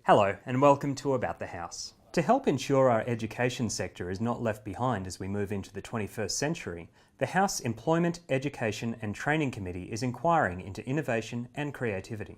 Hello and welcome to About the House. To help ensure our education sector is not left behind as we move into the 21st century, the House Employment, Education and Training Committee is inquiring into innovation and creativity.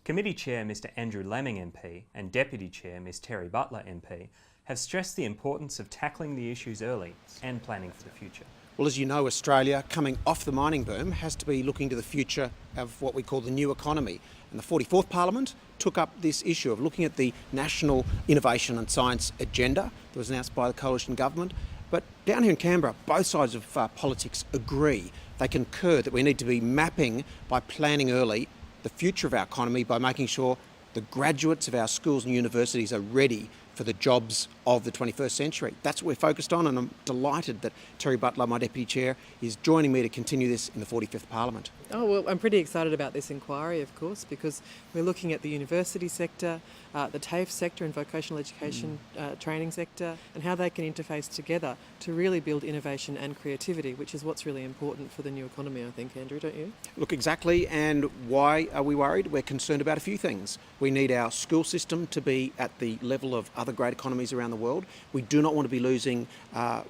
Committee Chair Mr Andrew Laming MP and Deputy Chair Ms Terry Butler MP have stressed the importance of tackling the issues early and planning for the future. Well, as you know, Australia, coming off the mining boom, has to be looking to the future of what we call the new economy. And the 44th Parliament took up this issue of looking at the National Innovation and Science Agenda that was announced by the coalition government. But down here in Canberra, both sides of politics agree. They concur that we need to be mapping, by planning early, the future of our economy by making sure the graduates of our schools and universities are ready for the jobs of the 21st century. That's what we're focused on, and I'm delighted that Terry Butler, my Deputy Chair, is joining me to continue this in the 45th Parliament. Oh, well, I'm pretty excited about this inquiry, of course, because we're looking at the university sector, the TAFE sector and vocational education training sector, and how they can interface together to really build innovation and creativity, which is what's really important for the new economy, I think, Andrew, don't you? Look, exactly, and why are we worried? We're concerned about a few things. We need our school system to be at the level of other great economies around the world. We do not want to be losing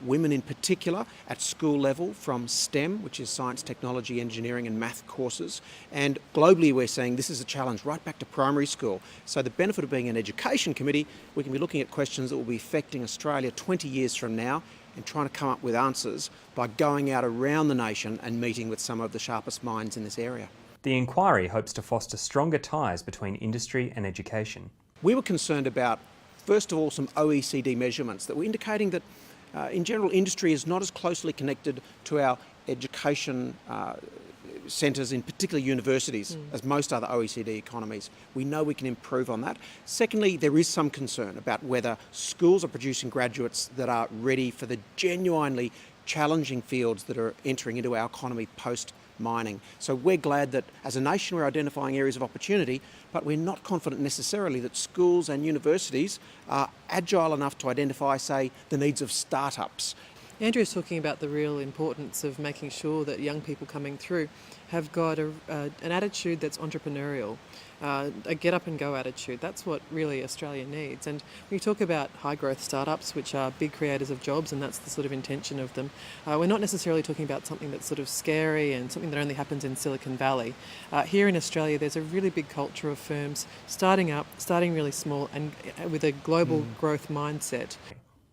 women in particular at school level from STEM, which is science, technology, engineering and math courses. And globally we're seeing this is a challenge right back to primary school. So the benefit of being an education committee, we can be looking at questions that will be affecting Australia 20 years from now and trying to come up with answers by going out around the nation and meeting with some of the sharpest minds in this area. The inquiry hopes to foster stronger ties between industry and education. We were concerned about, first of all, some OECD measurements that were indicating that in general industry is not as closely connected to our education centres, in particular universities, as most other OECD economies. We know we can improve on that. Secondly, there is some concern about whether schools are producing graduates that are ready for the genuinely challenging fields that are entering into our economy post-mining. So we're glad that as a nation we're identifying areas of opportunity, but we're not confident necessarily that schools and universities are agile enough to identify, say, the needs of startups. Andrew's talking about the real importance of making sure that young people coming through have got an attitude that's entrepreneurial, a get up and go attitude. That's what really Australia needs. And we talk about high growth startups, which are big creators of jobs, and that's the sort of intention of them. We're not necessarily talking about something that's sort of scary and something that only happens in Silicon Valley. Here in Australia, there's a really big culture of firms starting up, starting really small and with a global growth mindset.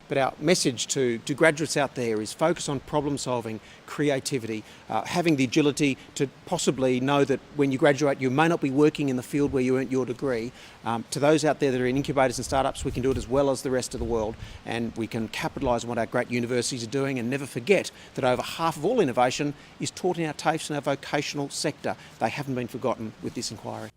But our message to graduates out there is focus on problem solving, creativity, having the agility to possibly know that when you graduate you may not be working in the field where you earned your degree. To those out there that are in incubators and startups, we can do it as well as the rest of the world, and we can capitalise on what our great universities are doing, and never forget that over half of all innovation is taught in our TAFEs and our vocational sector. They haven't been forgotten with this inquiry.